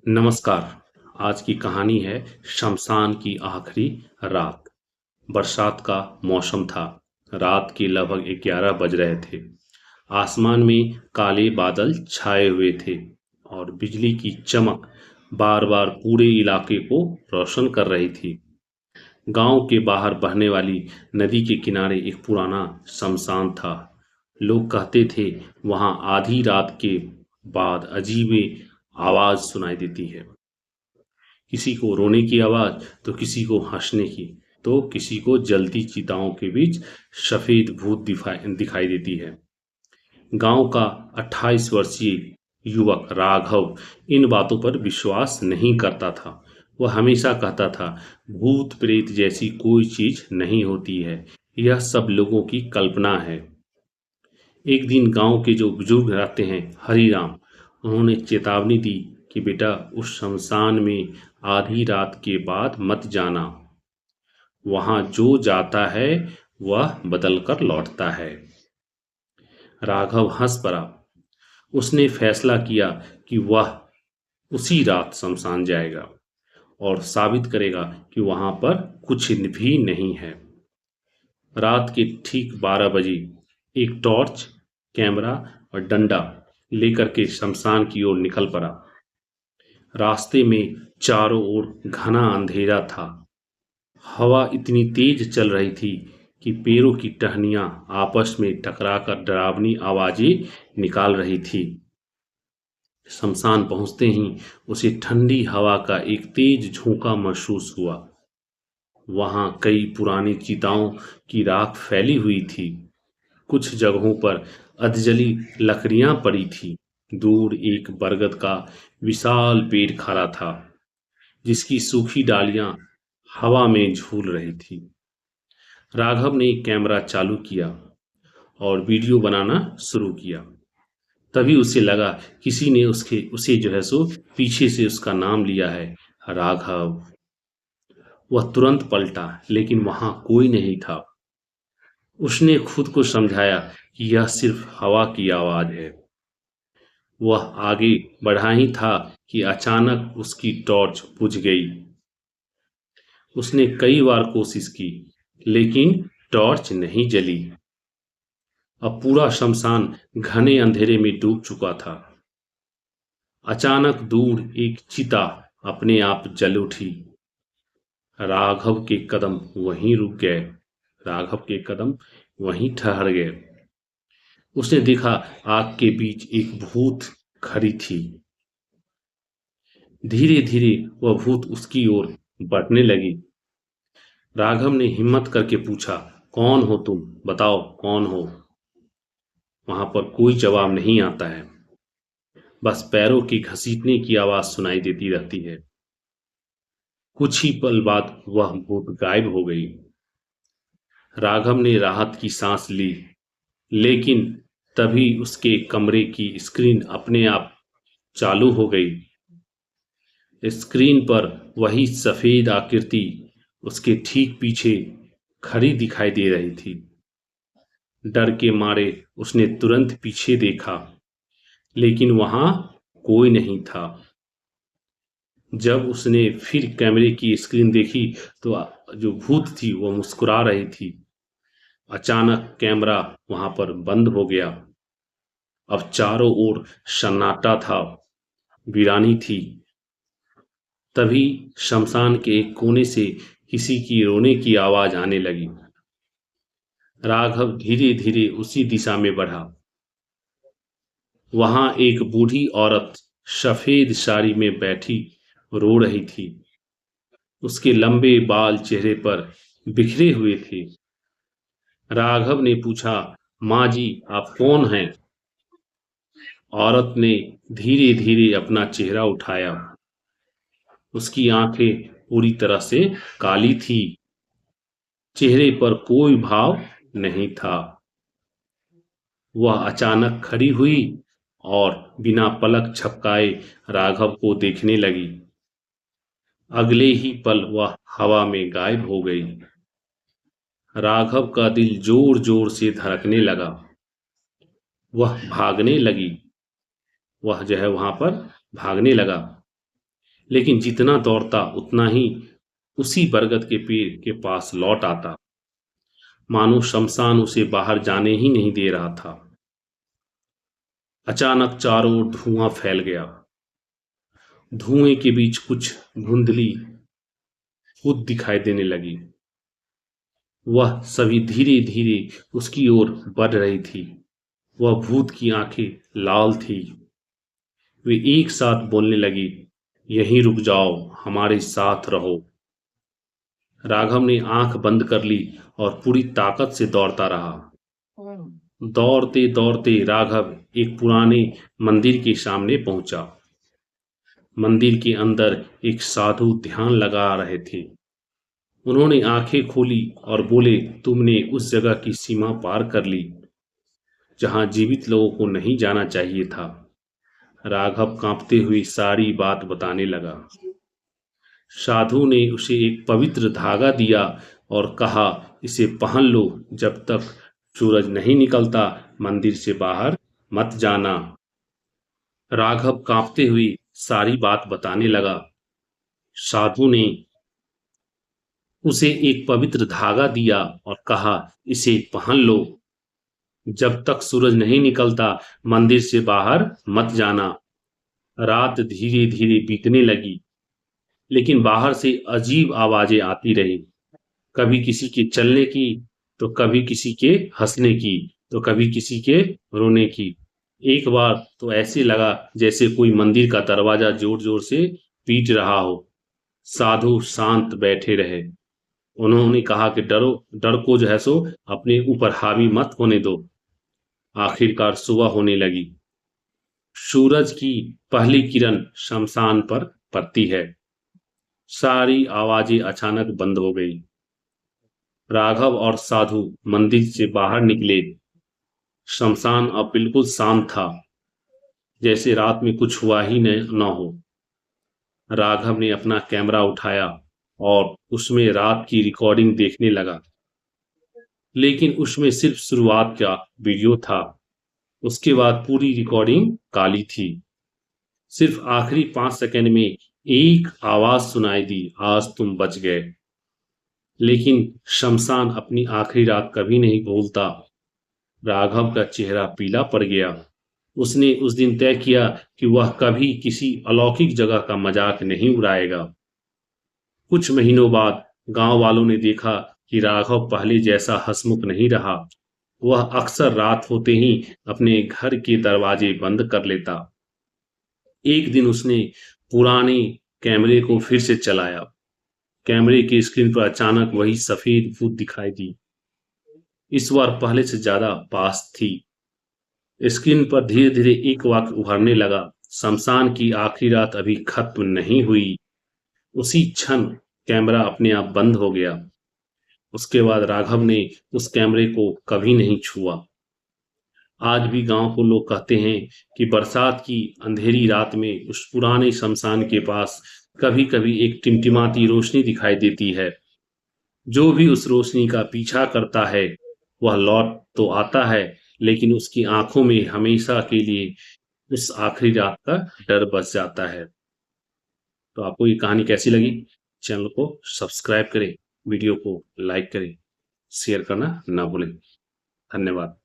नमस्कार। आज की कहानी है शमशान की आखिरी रात। बरसात का मौसम था। रात के लगभग 11 बज रहे थे। आसमान में काले बादल छाए हुए थे और बिजली की चमक बार बार पूरे इलाके को रोशन कर रही थी। गांव के बाहर बहने वाली नदी के किनारे एक पुराना शमशान था। लोग कहते थे वहां आधी रात के बाद अजीब आवाज सुनाई देती है। किसी को रोने की आवाज, तो किसी को हंसने की, तो किसी को जलती चिताओं के बीच सफेद भूत दिखाई देती है। गांव का 28 वर्षीय युवक राघव इन बातों पर विश्वास नहीं करता था। वह हमेशा कहता था, भूत प्रेत जैसी कोई चीज नहीं होती है, यह सब लोगों की कल्पना है। एक दिन गांव के जो बुजुर्ग रहते हैं, हरिराम, उन्होंने चेतावनी दी कि बेटा, उस शमशान में आधी रात के बाद मत जाना। वहां जो जाता है वह बदल कर लौटता है। राघव हंस पड़ा। उसने फैसला किया कि वह उसी रात शमशान जाएगा और साबित करेगा कि वहां पर कुछ भी नहीं है। रात के ठीक 12 बजे एक टॉर्च, कैमरा और डंडा लेकर के शमशान की ओर निकल पड़ा। रास्ते में चारों ओर घना अंधेरा था। हवा इतनी तेज चल रही थी कि पेड़ों की टहनियां आपस में टकराकर डरावनी आवाजें निकाल रही थी। शमशान पहुंचते ही उसे ठंडी हवा का एक तेज झोंका महसूस हुआ। वहां कई पुरानी चिताओं की राख फैली हुई थी। कुछ जगहों पर अधजली लकड़ियां पड़ी थी। दूर एक बरगद का विशाल पेड़ खड़ा था, जिसकी सूखी डालियां हवा में झूल रही थी। राघव ने कैमरा चालू किया और वीडियो बनाना शुरू किया। तभी उसे लगा किसी ने उसके उसे जो है सो पीछे से उसका नाम लिया है, राघव। वह तुरंत पलटा, लेकिन वहां कोई नहीं था। उसने खुद को समझाया कि यह सिर्फ हवा की आवाज है। वह आगे बढ़ा ही था कि अचानक उसकी टॉर्च बुझ गई। उसने कई बार कोशिश की, लेकिन टॉर्च नहीं जली। अब पूरा शमशान घने अंधेरे में डूब चुका था। अचानक दूर एक चिता अपने आप जल उठी। राघव के कदम वहीं रुक गए। राघव के कदम वहीं ठहर गए। उसने देखा, आग के बीच एक भूत खड़ी थी। धीरे धीरे वह भूत उसकी ओर बढ़ने लगी। राघव ने हिम्मत करके पूछा, कौन हो तुम? बताओ कौन हो? वहां पर कोई जवाब नहीं आता है। बस पैरों की घसीटने की आवाज सुनाई देती रहती है। कुछ ही पल बाद वह भूत गायब हो गई। राघव ने राहत की सांस ली, लेकिन तभी उसके कमरे की स्क्रीन अपने आप चालू हो गई। स्क्रीन पर वही सफेद आकृति उसके ठीक पीछे खड़ी दिखाई दे रही थी। डर के मारे उसने तुरंत पीछे देखा, लेकिन वहां कोई नहीं था। जब उसने फिर कैमरे की स्क्रीन देखी, तो जो भूत थी वो मुस्कुरा रही थी। अचानक कैमरा वहां पर बंद हो गया। अब चारों ओर सन्नाटा था, वीरानी थी। तभी शमशान के एक कोने से किसी की रोने की आवाज आने लगी। राघव धीरे धीरे उसी दिशा में बढ़ा। वहां एक बूढ़ी औरत सफेद साड़ी में बैठी रो रही थी। उसके लंबे बाल चेहरे पर बिखरे हुए थे। राघव ने पूछा, माँ जी, आप कौन हैं? औरत ने धीरे धीरे अपना चेहरा उठाया। उसकी आंखें पूरी तरह से काली थी। चेहरे पर कोई भाव नहीं था। वह अचानक खड़ी हुई और बिना पलक झपकाए राघव को देखने लगी। अगले ही पल वह हवा में गायब हो गई। राघव का दिल जोर जोर से धड़कने लगा। वह भागने लगी। वह जो है वहां पर भागने लगा। लेकिन जितना दौड़ता उतना ही उसी बरगद के पेड़ के पास लौट आता, मानो शमशान उसे बाहर जाने ही नहीं दे रहा था। अचानक चारों ओर धुआं फैल गया। धुएं के बीच कुछ धुंधली खुद दिखाई देने लगी। वह सभी धीरे धीरे उसकी ओर बढ़ रही थी। वह भूत की आंखें लाल थी। वे एक साथ बोलने लगी, यहीं रुक जाओ, हमारे साथ रहो। राघव ने आंख बंद कर ली और पूरी ताकत से दौड़ता रहा। दौड़ते दौड़ते राघव एक पुराने मंदिर के सामने पहुंचा। मंदिर के अंदर एक साधु ध्यान लगा रहे थे। उन्होंने आंखें खोली और बोले, तुमने उस जगह की सीमा पार कर ली जहां जीवित लोगों को नहीं जाना चाहिए था। राघव कांपते हुए सारी बात बताने लगा। साधु ने उसे एक पवित्र धागा दिया और कहा, इसे पहन लो, जब तक सूरज नहीं निकलता मंदिर से बाहर मत जाना। राघव कांपते हुए सारी बात बताने लगा। साधु ने उसे एक पवित्र धागा दिया और कहा, इसे पहन लो, जब तक सूरज नहीं निकलता मंदिर से बाहर मत जाना। रात धीरे धीरे बीतने लगी, लेकिन बाहर से अजीब आवाजें आती रही। कभी किसी के चलने की, तो कभी किसी के हंसने की, तो कभी किसी के रोने की। एक बार तो ऐसे लगा जैसे कोई मंदिर का दरवाजा जोर जोर से पीट रहा हो। साधु शांत बैठे रहे। उन्होंने कहा कि डरो, डर को जो है सो अपने ऊपर हावी मत होने दो। आखिरकार सुबह होने लगी। सूरज की पहली किरण शमशान पर पड़ती है। सारी आवाजें अचानक बंद हो गई। राघव और साधु मंदिर से बाहर निकले। शमशान अब बिल्कुल शांत था, जैसे रात में कुछ हुआ ही न हो। राघव ने अपना कैमरा उठाया और उसमें रात की रिकॉर्डिंग देखने लगा, लेकिन उसमें सिर्फ शुरुआत का वीडियो था। उसके बाद पूरी रिकॉर्डिंग काली थी। सिर्फ आखिरी 5 सेकंड में एक आवाज सुनाई दी, आज तुम बच गए। लेकिन शमशान अपनी आखिरी रात कभी नहीं भूलता। राघव का चेहरा पीला पड़ गया। उसने उस दिन तय किया कि वह कभी किसी अलौकिक जगह का मजाक नहीं उड़ाएगा। कुछ महीनों बाद गांव वालों ने देखा कि राघव पहले जैसा हंसमुख नहीं रहा। वह अक्सर रात होते ही अपने घर के दरवाजे बंद कर लेता। एक दिन उसने पुराने कैमरे को फिर से चलाया। कैमरे की स्क्रीन पर अचानक वही सफेद भूत दिखाई दी। इस बार पहले से ज्यादा पास थी। स्क्रीन पर धीरे धीरे एक वाक्य उभरने लगा, शमशान की आखिरी रात अभी खत्म नहीं हुई। उसी क्षण कैमरा अपने आप बंद हो गया। उसके बाद राघव ने उस कैमरे को कभी नहीं छुआ। आज भी गांव को लोग कहते हैं कि बरसात की अंधेरी रात में उस पुराने शमशान के पास कभी कभी एक टिमटिमाती रोशनी दिखाई देती है। जो भी उस रोशनी का पीछा करता है वह लौट तो आता है, लेकिन उसकी आंखों में हमेशा के लिए उस आखिरी रात का डर बस जाता है। तो आपको ये कहानी कैसी लगी? चैनल को सब्सक्राइब करें, वीडियो को लाइक करें, शेयर करना ना भूलें। धन्यवाद।